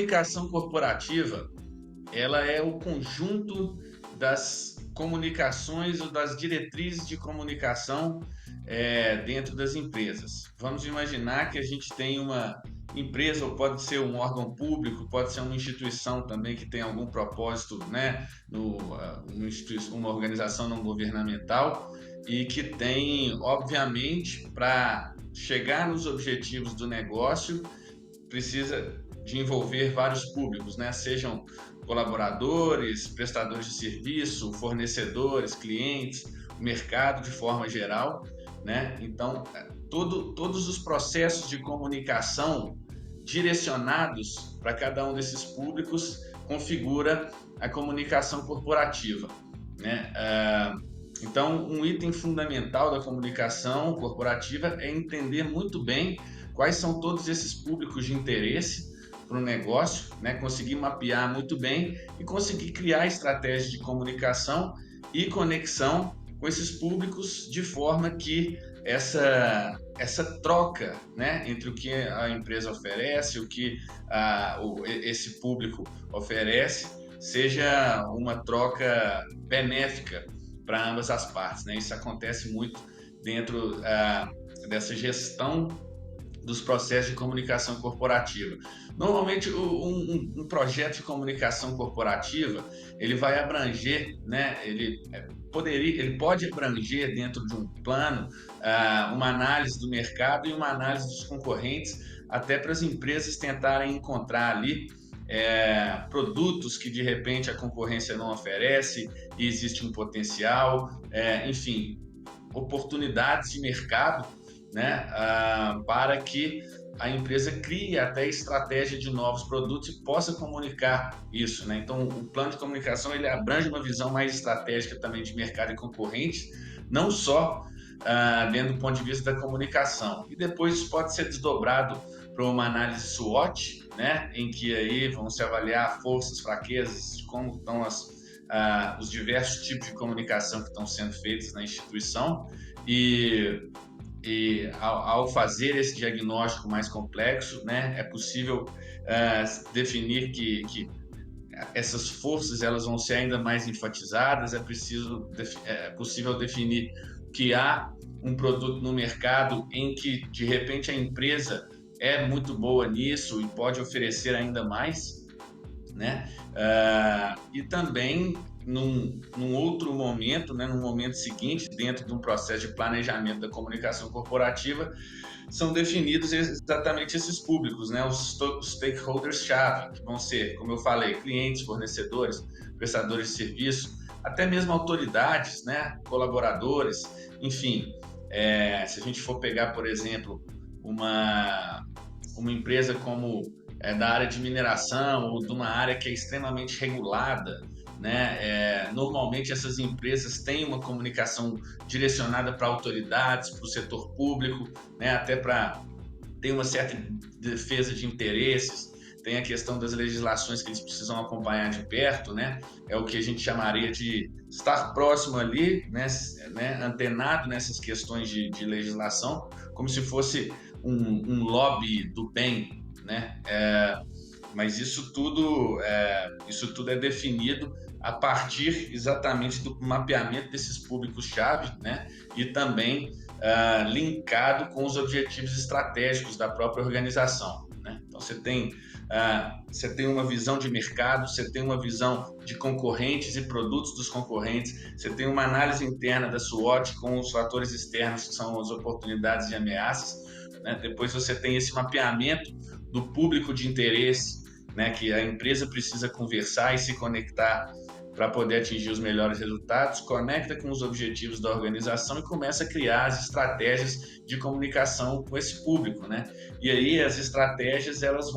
comunicação corporativa, ela é o conjunto das comunicações ou das diretrizes de comunicação dentro das empresas. Vamos imaginar que a gente tem uma empresa, ou pode ser um órgão público, pode ser uma instituição também que tem algum propósito, né, uma organização não governamental e que tem, obviamente, para chegar nos objetivos do negócio, precisa de envolver vários públicos, né? Sejam colaboradores, prestadores de serviço, fornecedores, clientes, mercado de forma geral, né? Então, todos os processos de comunicação direcionados para cada um desses públicos configura a comunicação corporativa, né? Então, um item fundamental da comunicação corporativa é entender muito bem quais são todos esses públicos de interesse para o negócio, né? Conseguir mapear muito bem e conseguir criar estratégias de comunicação e conexão com esses públicos de forma que essa troca, né, entre o que a empresa oferece, o que esse público oferece, seja uma troca benéfica para ambas as partes, né? Isso acontece muito dentro dessa gestão dos processos de comunicação corporativa. Normalmente, um projeto de comunicação corporativa, ele vai abranger, né? Ele pode abranger dentro de um plano uma análise do mercado e uma análise dos concorrentes, até para as empresas tentarem encontrar ali produtos que de repente a concorrência não oferece e existe um potencial, enfim, oportunidades de mercado, né, para que a empresa crie até estratégia de novos produtos e possa comunicar isso, né? Então, o plano de comunicação ele abrange uma visão mais estratégica também de mercado e concorrentes, não só dentro do ponto de vista da comunicação. E depois isso pode ser desdobrado para uma análise SWOT, né, em que aí vão se avaliar forças, fraquezas, como estão os diversos tipos de comunicação que estão sendo feitos na instituição e ao fazer esse diagnóstico mais complexo, né, é possível definir que essas forças elas vão ser ainda mais enfatizadas, é possível definir que há um produto no mercado em que, de repente, a empresa é muito boa nisso e pode oferecer ainda mais, né? E também num outro momento, né, no momento seguinte, dentro de um processo de planejamento da comunicação corporativa, são definidos exatamente esses públicos, né, os stakeholders-chave, que vão ser, como eu falei, clientes, fornecedores, prestadores de serviço, até mesmo autoridades, né, colaboradores, enfim. Se a gente for pegar, por exemplo, uma empresa como da área de mineração ou de uma área que é extremamente regulada, né? Normalmente essas empresas têm uma comunicação direcionada para autoridades, para o setor público, né? Até para ter uma certa defesa de interesses. Tem a questão das legislações que eles precisam acompanhar de perto, né? É o que a gente chamaria de estar próximo ali, né? Antenado nessas questões de legislação, como se fosse um lobby do bem, né? Mas isso tudo é definido a partir exatamente do mapeamento desses públicos-chave, né? E também linkado com os objetivos estratégicos da própria organização, né? Então você tem uma visão de mercado, você tem uma visão de concorrentes e produtos dos concorrentes, você tem uma análise interna da SWOT com os fatores externos que são as oportunidades e ameaças, né? Depois você tem esse mapeamento do público de interesse, né, que a empresa precisa conversar e se conectar para poder atingir os melhores resultados, conecta com os objetivos da organização e começa a criar as estratégias de comunicação com esse público, né? E aí as estratégias elas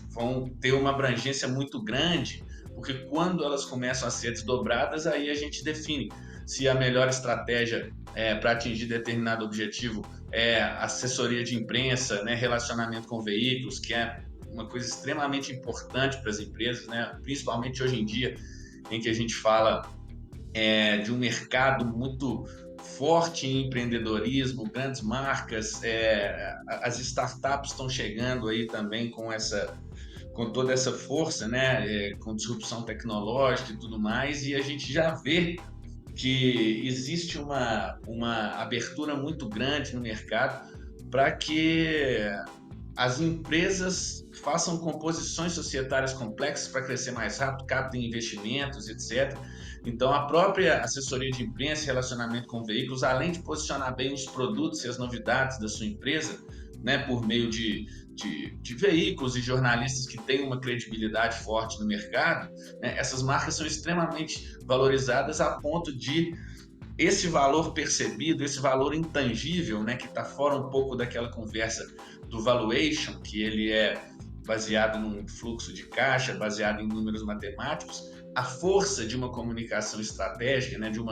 vão ter uma abrangência muito grande, porque quando elas começam a ser desdobradas, aí a gente define se a melhor estratégia para atingir determinado objetivo é assessoria de imprensa, né, relacionamento com veículos, que é uma coisa extremamente importante para as empresas, né, principalmente hoje em dia, em que a gente fala de um mercado muito forte em empreendedorismo, grandes marcas, as startups estão chegando aí também com toda essa força, né, com disrupção tecnológica e tudo mais, e a gente já vê que existe uma abertura muito grande no mercado para que as empresas façam composições societárias complexas para crescer mais rápido, captem investimentos, etc. Então, a própria assessoria de imprensa e relacionamento com veículos, além de posicionar bem os produtos e as novidades da sua empresa, né, por meio de veículos e jornalistas que têm uma credibilidade forte no mercado, né, essas marcas são extremamente valorizadas a ponto de esse valor percebido, esse valor intangível, né, que está fora um pouco daquela conversa do valuation, que ele é baseado num fluxo de caixa, baseado em números matemáticos, a força de uma comunicação estratégica, né, de um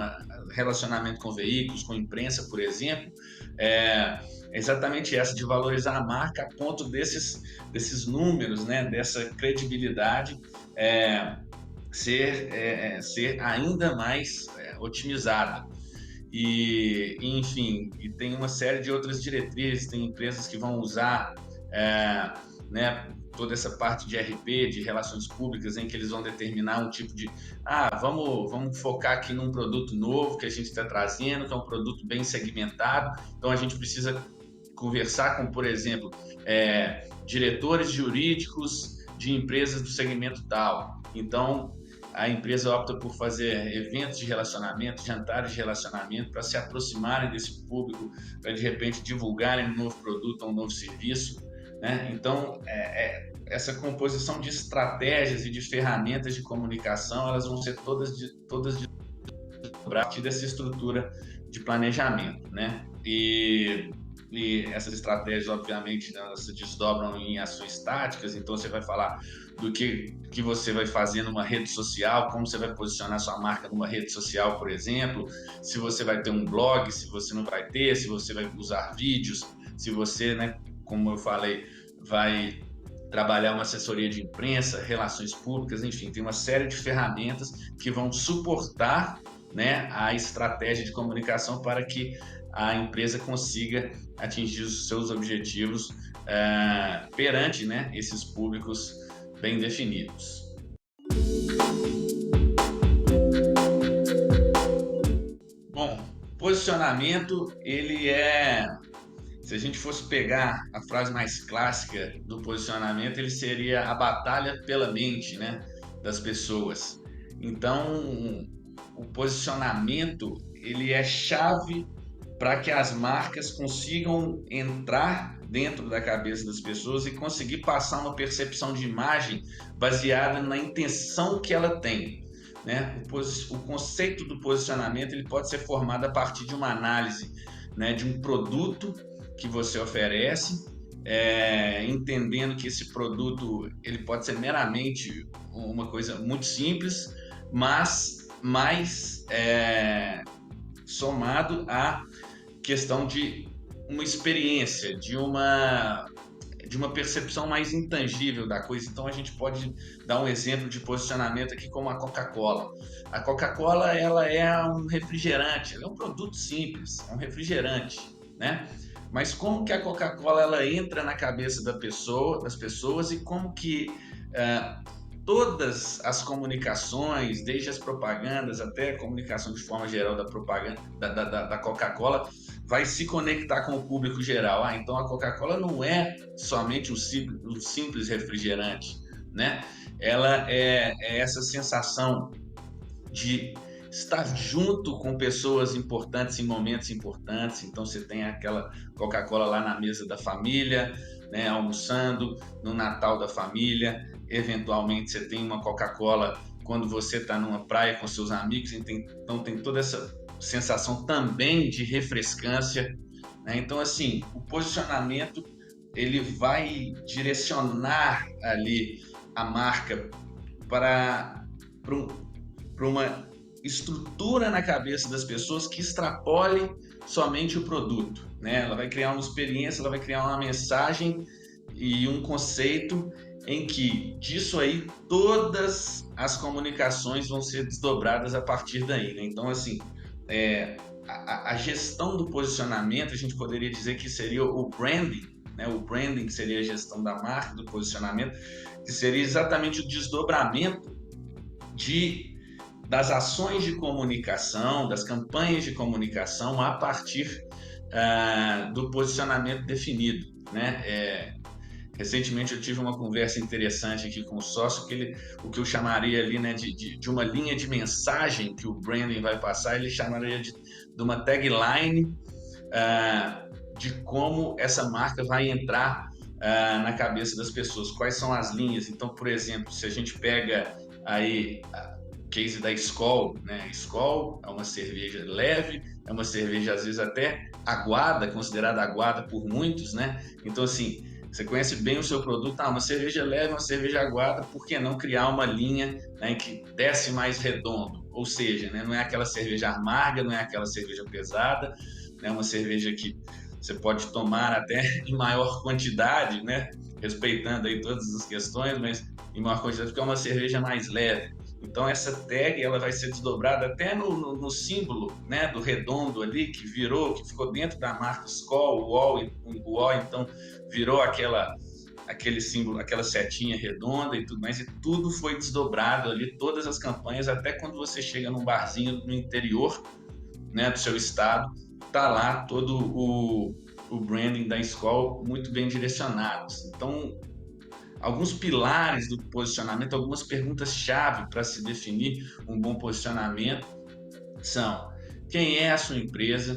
relacionamento com veículos, com imprensa, por exemplo, é exatamente essa, de valorizar a marca a ponto desses números, né, dessa credibilidade ser ainda mais otimizada. Enfim, e tem uma série de outras diretrizes, tem empresas que vão usar né, toda essa parte de RP, de relações públicas, em que eles vão determinar um tipo de vamos focar aqui num produto novo que a gente está trazendo, que é um produto bem segmentado, então a gente precisa conversar com, por exemplo, diretores jurídicos de empresas do segmento tal. Então, a empresa opta por fazer eventos de relacionamento, jantares de relacionamento, para se aproximarem desse público, para de repente divulgarem um novo produto ou um novo serviço, né? Então, essa composição de estratégias e de ferramentas de comunicação, elas vão ser todas a partir dessa estrutura de planejamento, né? E essas estratégias, obviamente, elas se desdobram em ações táticas, então você vai falar do que você vai fazer numa rede social, como você vai posicionar sua marca numa rede social, por exemplo, se você vai ter um blog, se você não vai ter, se você vai usar vídeos, se você, né, como eu falei, vai trabalhar uma assessoria de imprensa, relações públicas, enfim, tem uma série de ferramentas que vão suportar, né, a estratégia de comunicação para que a empresa consiga atingir os seus objetivos perante, né, esses públicos bem definidos. Bom, posicionamento, se a gente fosse pegar a frase mais clássica do posicionamento, ele seria a batalha pela mente, né, das pessoas. Então, o posicionamento, ele é chave para que as marcas consigam entrar dentro da cabeça das pessoas e conseguir passar uma percepção de imagem baseada na intenção que ela tem, né? O conceito do posicionamento, ele pode ser formado a partir de uma análise, né, de um produto que você oferece, entendendo que esse produto ele pode ser meramente uma coisa muito simples, mas mais somado à questão de uma experiência, de uma percepção mais intangível da coisa. Então a gente pode dar um exemplo de posicionamento aqui como a Coca-Cola. A Coca-Cola, ela é um refrigerante, ela é um produto simples, é um refrigerante, né? Mas como que a Coca-Cola ela entra na cabeça das pessoas e como que todas as comunicações, desde as propagandas até a comunicação de forma geral da propaganda da Coca-Cola, vai se conectar com o público geral. Então a Coca-Cola não é somente um simples refrigerante, né? Ela é essa sensação de estar junto com pessoas importantes em momentos importantes. Então você tem aquela Coca-Cola lá na mesa da família, né, almoçando, no Natal da família. Eventualmente você tem uma Coca-Cola quando você está numa praia com seus amigos, então tem toda essa sensação também de refrescância, né? Então assim, o posicionamento ele vai direcionar ali a marca para uma estrutura na cabeça das pessoas que extrapole somente o produto, né? Ela vai criar uma experiência, ela vai criar uma mensagem e um conceito em que disso aí todas as comunicações vão ser desdobradas a partir daí, né? Então assim, a gestão do posicionamento, a gente poderia dizer que seria o branding, né? O branding que seria a gestão da marca, do posicionamento, que seria exatamente o desdobramento das ações de comunicação, das campanhas de comunicação a partir do posicionamento definido, né? Recentemente eu tive uma conversa interessante aqui com o sócio, o que eu chamaria ali, né, de uma linha de mensagem que o branding vai passar, ele chamaria de uma tagline de como essa marca vai entrar na cabeça das pessoas, quais são as linhas. Então, por exemplo, se a gente pega aí o case da Skol, né? Skol é uma cerveja leve, é uma cerveja às vezes até aguada, considerada aguada por muitos, né? Então, assim, você conhece bem o seu produto, uma cerveja leve, uma cerveja aguada, por que não criar uma linha, né, que desce mais redondo? Ou seja, né, não é aquela cerveja amarga, não é aquela cerveja pesada, né, uma cerveja que você pode tomar até em maior quantidade, né, respeitando aí todas as questões, mas em maior quantidade, porque é uma cerveja mais leve. Então essa tag ela vai ser desdobrada até no símbolo, né, do redondo ali, que ficou dentro da marca Skol, o O, então virou aquele símbolo, aquela setinha redonda e tudo mais, e tudo foi desdobrado ali, todas as campanhas, até quando você chega num barzinho no interior, né, do seu estado, tá lá todo o branding da Skol muito bem direcionados. Então, alguns pilares do posicionamento, algumas perguntas-chave para se definir um bom posicionamento são: quem é a sua empresa,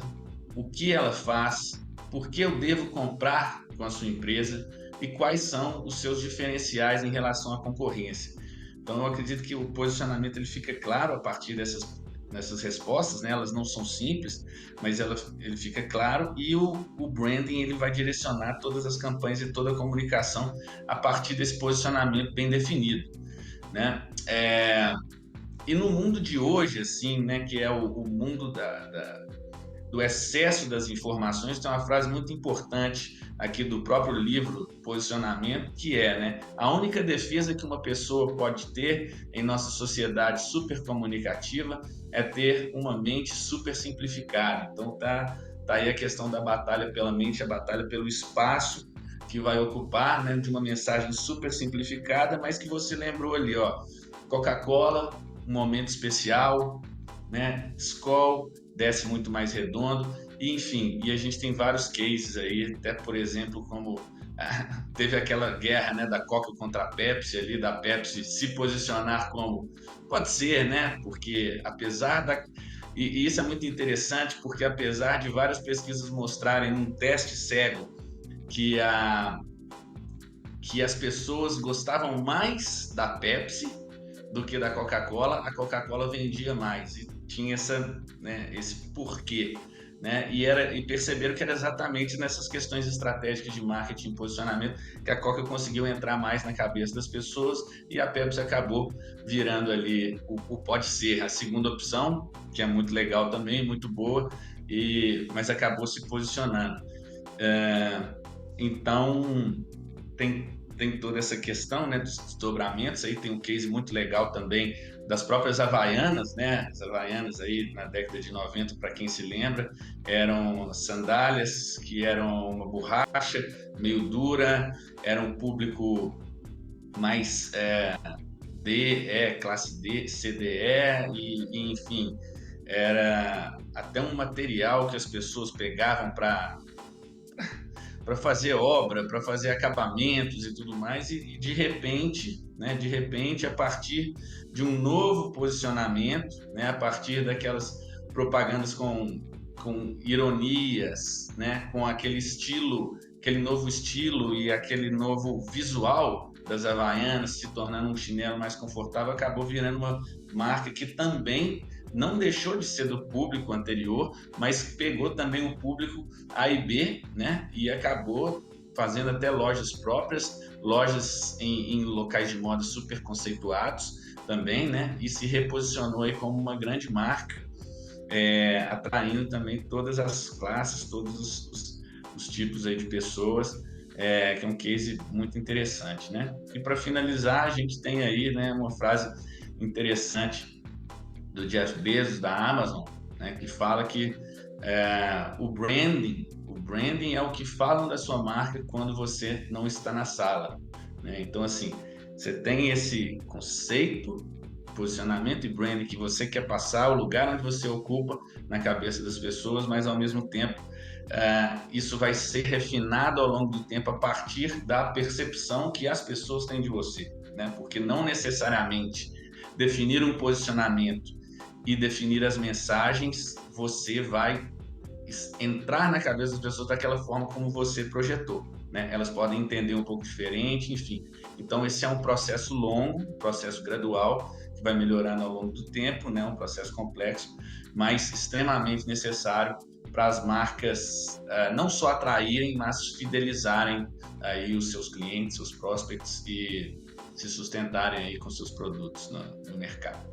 o que ela faz, por que eu devo comprar com a sua empresa e quais são os seus diferenciais em relação à concorrência. Então, eu acredito que o posicionamento ele fica claro a partir dessas respostas, né? Elas não são simples, mas ele fica claro, e o branding ele vai direcionar todas as campanhas e toda a comunicação a partir desse posicionamento bem definido, né? E no mundo de hoje, assim, né, que é o mundo do excesso das informações, tem uma frase muito importante aqui do próprio livro Posicionamento, que é, né, a única defesa que uma pessoa pode ter em nossa sociedade super comunicativa é ter uma mente super simplificada. Então tá aí a questão da batalha pela mente, a batalha pelo espaço que vai ocupar, né, de uma mensagem super simplificada, mas que você lembrou ali, ó, Coca-Cola, um momento especial, né, Skol, desce muito mais redondo, e, enfim, e a gente tem vários cases aí, até por exemplo, como teve aquela guerra, né, da Coca contra a Pepsi ali, da Pepsi se posicionar como, pode ser, né, porque apesar e isso é muito interessante, porque apesar de várias pesquisas mostrarem num teste cego que as pessoas gostavam mais da Pepsi do que da Coca-Cola, a Coca-Cola vendia mais, e tinha esse porquê, né? E perceberam que era exatamente nessas questões estratégicas de marketing e posicionamento que a Coca conseguiu entrar mais na cabeça das pessoas, e a Pepsi acabou virando ali o pode ser a segunda opção, que é muito legal também, muito boa, mas acabou se posicionando. Então tem toda essa questão, né, dos desdobramentos. Aí tem um case muito legal também das próprias Havaianas, né? As Havaianas aí na década de 90, para quem se lembra, eram sandálias que eram uma borracha meio dura, era um público mais classe D, CDE, e enfim, era até um material que as pessoas pegavam para fazer obra, para fazer acabamentos e tudo mais, e de repente, né, a partir de um novo posicionamento, né, a partir daquelas propagandas com ironias, né, com aquele novo estilo e aquele novo visual das Havaianas, se tornando um chinelo mais confortável, acabou virando uma marca que também não deixou de ser do público anterior, mas pegou também o público A e B, né? E acabou fazendo até lojas próprias, lojas em locais de moda super conceituados também, né? E se reposicionou aí como uma grande marca, atraindo também todas as classes, todos os tipos aí de pessoas, que é um case muito interessante, né? E para finalizar, a gente tem aí, né, uma frase interessante do Jeff Bezos, da Amazon, né, que fala que O branding é o que falam da sua marca quando você não está na sala, né? Então, assim, você tem esse conceito, posicionamento e branding que você quer passar, o lugar onde você ocupa na cabeça das pessoas, mas ao mesmo tempo, isso vai ser refinado ao longo do tempo a partir da percepção que as pessoas têm de você, né? Porque não necessariamente definir um posicionamento e definir as mensagens, você vai entrar na cabeça das pessoas daquela forma como você projetou, né? Elas podem entender um pouco diferente, enfim. Então, esse é um processo longo, um processo gradual, que vai melhorando ao longo do tempo, né? Um processo complexo, mas extremamente necessário para as marcas não só atraírem, mas fidelizarem aí os seus clientes, seus prospects e se sustentarem aí com seus produtos no mercado.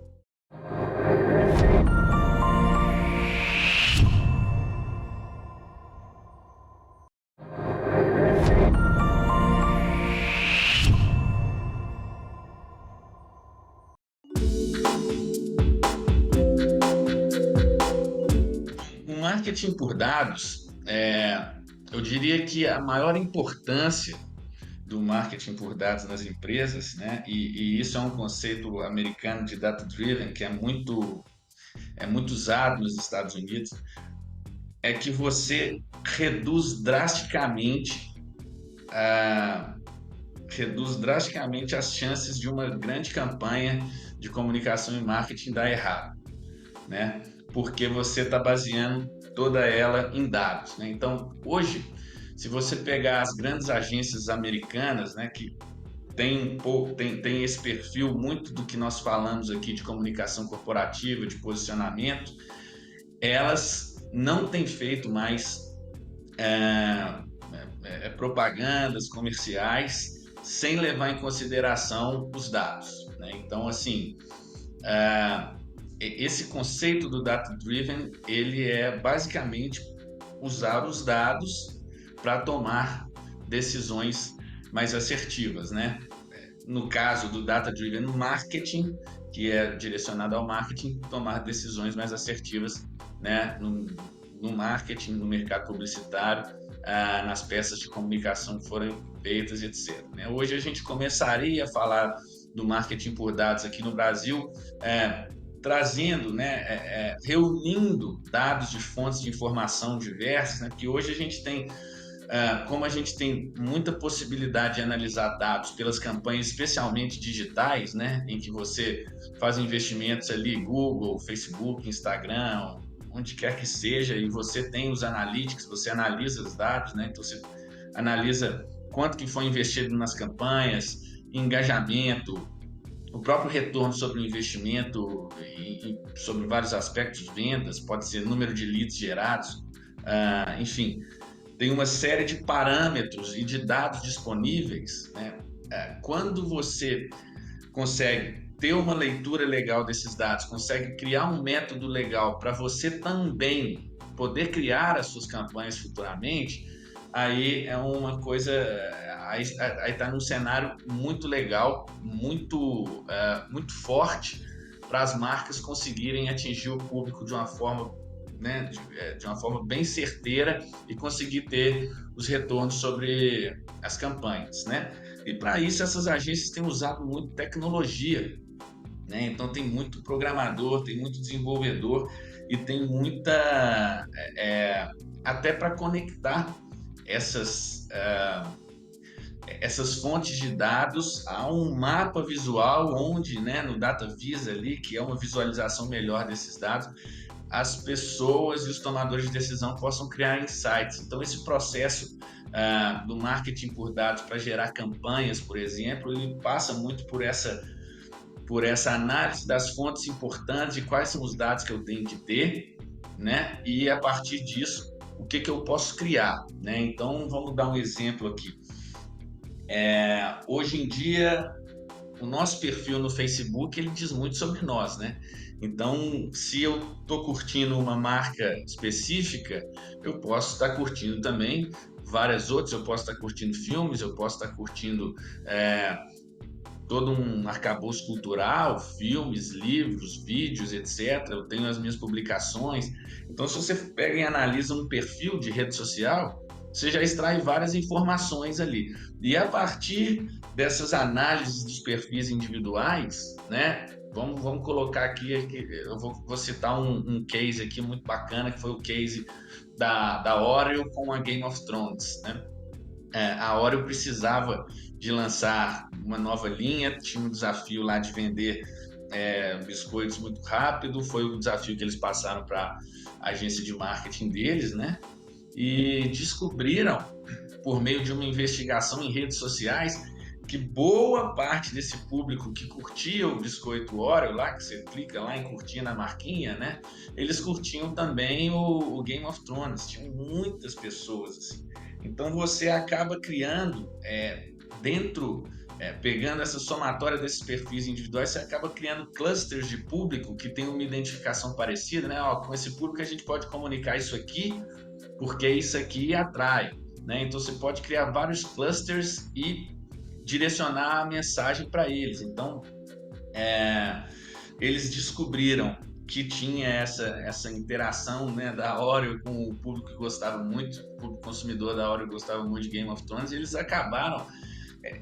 O marketing por dados, eu diria que a maior importância do marketing por dados nas empresas, né? E isso é um conceito americano de data-driven que é muito usado nos Estados Unidos, é que você a, reduz drasticamente as chances de uma grande campanha de comunicação e marketing dar errado, né? Porque você está baseando toda ela em dados, né? Então, hoje, se você pegar as grandes agências americanas, né, que tem esse perfil muito do que nós falamos aqui de comunicação corporativa, de posicionamento, elas não têm feito mais propagandas comerciais sem levar em consideração os dados, né? Então, assim, esse conceito do data-driven, ele é basicamente usar os dados para tomar decisões mais assertivas, né? No caso do data-driven marketing, que é direcionado ao marketing, tomar decisões mais assertivas, né? No marketing, no mercado publicitário, nas peças de comunicação que foram feitas, etc. Né? Hoje a gente começaria a falar do marketing por dados aqui no Brasil, trazendo, né, reunindo dados de fontes de informação diversas, né? Porque hoje a gente tem como a gente tem muita possibilidade de analisar dados pelas campanhas, especialmente digitais, né, em que você faz investimentos ali, Google, Facebook, Instagram, onde quer que seja, e você tem os analytics, você analisa os dados, né, então você analisa quanto que foi investido nas campanhas, engajamento, o próprio retorno sobre o investimento e sobre vários aspectos, vendas, pode ser número de leads gerados, enfim, tem uma série de parâmetros e de dados disponíveis, né? Quando você consegue ter uma leitura legal desses dados, consegue criar um método legal para você também poder criar as suas campanhas futuramente, aí é uma coisa, aí está num cenário muito legal, muito forte para as marcas conseguirem atingir o público de uma forma, né, de uma forma bem certeira e conseguir ter os retornos sobre as campanhas, né? E para isso essas agências têm usado muito tecnologia, né? Então tem muito programador, tem muito desenvolvedor e tem até para conectar essas essas fontes de dados a um mapa visual onde, né, no DataVis ali, que é uma visualização melhor desses dados, as pessoas e os tomadores de decisão possam criar insights. Então, esse processo do marketing por dados para gerar campanhas, por exemplo, ele passa muito por essa análise das fontes importantes e quais são os dados que eu tenho que ter, né? E a partir disso, o que eu posso criar, né? Então, vamos dar um exemplo aqui. Hoje em dia, o nosso perfil no Facebook, ele diz muito sobre nós, né? Então, se eu estou curtindo uma marca específica, eu posso estar curtindo também várias outras, eu posso estar curtindo filmes, eu posso estar curtindo todo um arcabouço cultural, filmes, livros, vídeos, etc. Eu tenho as minhas publicações. Então, se você pega e analisa um perfil de rede social, você já extrai várias informações ali. E a partir dessas análises dos perfis individuais, né? Vamos colocar aqui, eu vou citar um case aqui muito bacana, que foi o case da Oreo com a Game of Thrones, né? A Oreo precisava de lançar uma nova linha, tinha um desafio lá de vender biscoitos muito rápido, foi o desafio que eles passaram para a agência de marketing deles, né? E descobriram, por meio de uma investigação em redes sociais, que boa parte desse público que curtia o biscoito Oreo lá, que você clica lá em curtir na marquinha, né? Eles curtiam também o Game of Thrones, tinham muitas pessoas assim. Então você acaba criando dentro, pegando essa somatória desses perfis individuais, você acaba criando clusters de público que tem uma identificação parecida, né? Ó, com esse público a gente pode comunicar isso aqui, porque isso aqui atrai, né? Então você pode criar vários clusters e direcionar a mensagem para eles. Então, eles descobriram que tinha essa interação, né, da Oreo com o público que gostava muito, o público consumidor da Oreo gostava muito de Game of Thrones, e eles acabaram,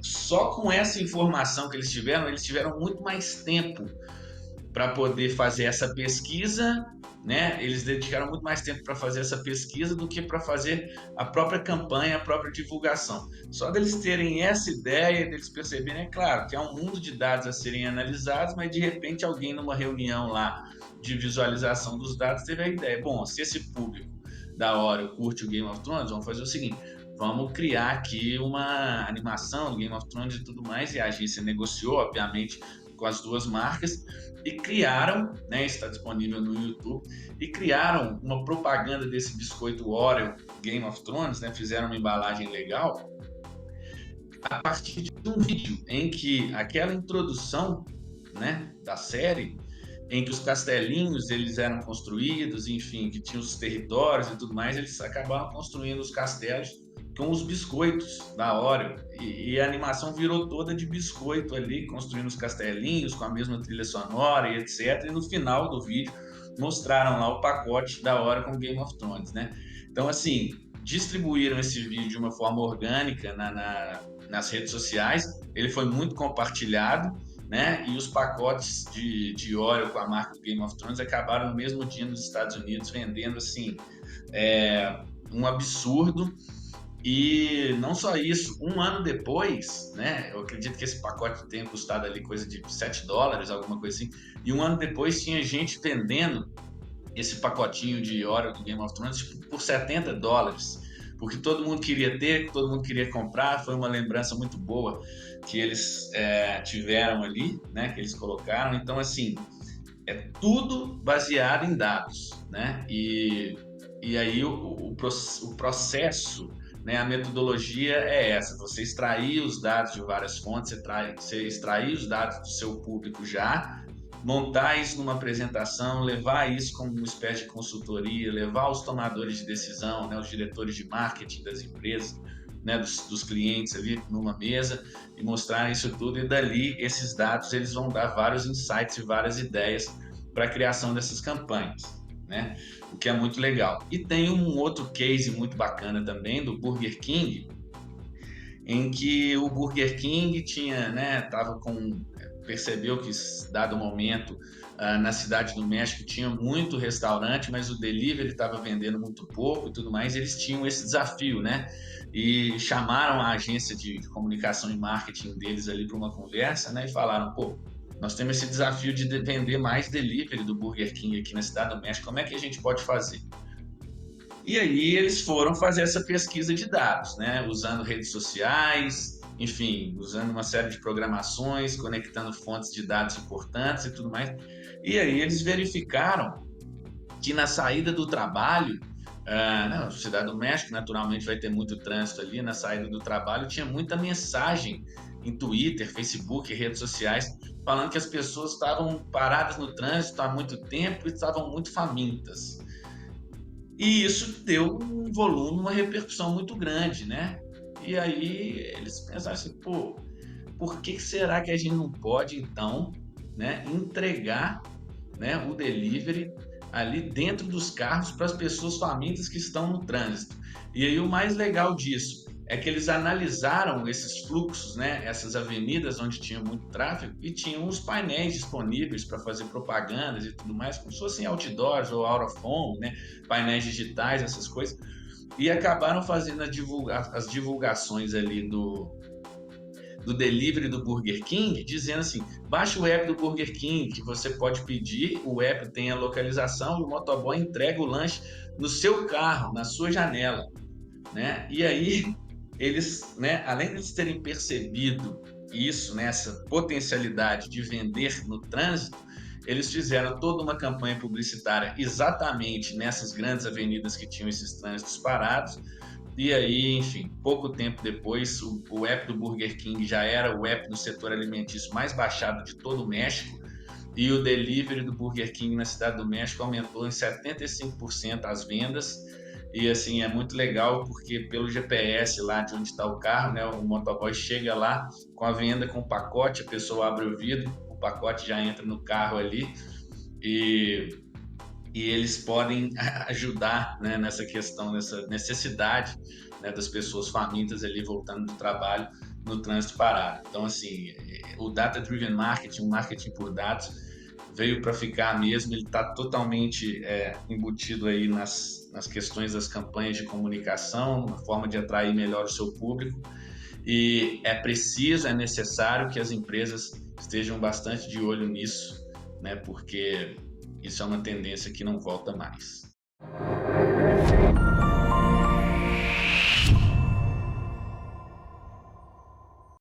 só com essa informação que eles tiveram muito mais tempo para poder fazer essa pesquisa, né? Eles dedicaram muito mais tempo para fazer essa pesquisa do que para fazer a própria campanha, a própria divulgação. Só deles terem essa ideia, deles perceberem, é claro, que há um mundo de dados a serem analisados, mas de repente alguém numa reunião lá de visualização dos dados teve a ideia, bom, se esse público da Oreo curte o Game of Thrones, vamos fazer o seguinte, vamos criar aqui uma animação do Game of Thrones e tudo mais, e a agência negociou, obviamente, com as duas marcas, e criaram, né, está disponível no YouTube, e criaram uma propaganda desse biscoito Oreo Game of Thrones, né, fizeram uma embalagem legal, a partir de um vídeo em que aquela introdução, né, da série, em que os castelinhos eles eram construídos, enfim, que tinha os territórios e tudo mais, eles acabaram construindo os castelos com os biscoitos da Oreo, e a animação virou toda de biscoito ali, construindo os castelinhos com a mesma trilha sonora e etc. E no final do vídeo mostraram lá o pacote da Oreo com Game of Thrones, né? Então, assim, distribuíram esse vídeo de uma forma orgânica nas redes sociais, ele foi muito compartilhado, né? E os pacotes de Oreo com a marca do Game of Thrones acabaram no mesmo dia nos Estados Unidos vendendo, assim, um absurdo. E não só isso, um ano depois, né, eu acredito que esse pacote tenha custado ali coisa de $7, alguma coisa assim, e um ano depois tinha gente vendendo esse pacotinho de Oreo do Game of Thrones tipo, por $70, porque todo mundo queria ter, todo mundo queria comprar, foi uma lembrança muito boa que eles tiveram ali, né, que eles colocaram, então assim, é tudo baseado em dados, né, e aí o processo, né, a metodologia é essa, você extrair os dados de várias fontes, você extrair os dados do seu público já, montar isso numa apresentação, levar isso como uma espécie de consultoria, levar os tomadores de decisão, né, os diretores de marketing das empresas, né, dos clientes ali numa mesa e mostrar isso tudo, e dali esses dados eles vão dar vários insights e várias ideias para a criação dessas campanhas, né? O que é muito legal. E tem um outro case muito bacana também do Burger King, em que o Burger King tinha, né, percebeu que dado momento na cidade do México tinha muito restaurante, mas o delivery estava vendendo muito pouco e tudo mais, e eles tinham esse desafio, né? E chamaram a agência de comunicação e marketing deles ali para uma conversa, né? E falaram, pô, nós temos esse desafio de vender mais delivery do Burger King aqui na cidade do México, como é que a gente pode fazer? E aí eles foram fazer essa pesquisa de dados, né? Usando redes sociais, enfim, usando uma série de programações, conectando fontes de dados importantes e tudo mais. E aí eles verificaram que na saída do trabalho, na cidade do México, naturalmente vai ter muito trânsito ali, na saída do trabalho tinha muita mensagem em Twitter, Facebook, redes sociais, falando que as pessoas estavam paradas no trânsito há muito tempo e estavam muito famintas. E isso deu um volume, uma repercussão muito grande, né? E aí eles pensaram assim, pô, por que será que a gente não pode, então, né, entregar, né, o delivery ali dentro dos carros para as pessoas famintas que estão no trânsito? E aí o mais legal disso é que eles analisaram esses fluxos, né, essas avenidas onde tinha muito tráfego e tinham os painéis disponíveis para fazer propagandas e tudo mais, como se fossem outdoors ou out of home, né, painéis digitais, essas coisas, e acabaram fazendo as divulgações ali do delivery do Burger King, dizendo assim: baixa o app do Burger King, que você pode pedir, o app tem a localização e o motoboy entrega o lanche no seu carro, na sua janela, né? E aí eles, né, além de eles terem percebido isso, né, essa potencialidade de vender no trânsito, eles fizeram toda uma campanha publicitária exatamente nessas grandes avenidas que tinham esses trânsitos parados. E aí, enfim, pouco tempo depois, o app do Burger King já era o app do setor alimentício mais baixado de todo o México, e o delivery do Burger King na Cidade do México aumentou em 75% as vendas. E assim, é muito legal porque pelo GPS lá de onde está o carro, né, o motoboy chega lá com a venda com o pacote, a pessoa abre o vidro, o pacote já entra no carro ali, e eles podem ajudar, né, nessa questão, nessa necessidade, né, das pessoas famintas ali voltando do trabalho no trânsito parado. Então, assim, o Data Driven Marketing, o marketing por dados, veio para ficar mesmo, ele está totalmente embutido aí nas questões das campanhas de comunicação, uma forma de atrair melhor o seu público, e é preciso, é necessário que as empresas estejam bastante de olho nisso, né, porque isso é uma tendência que não volta mais.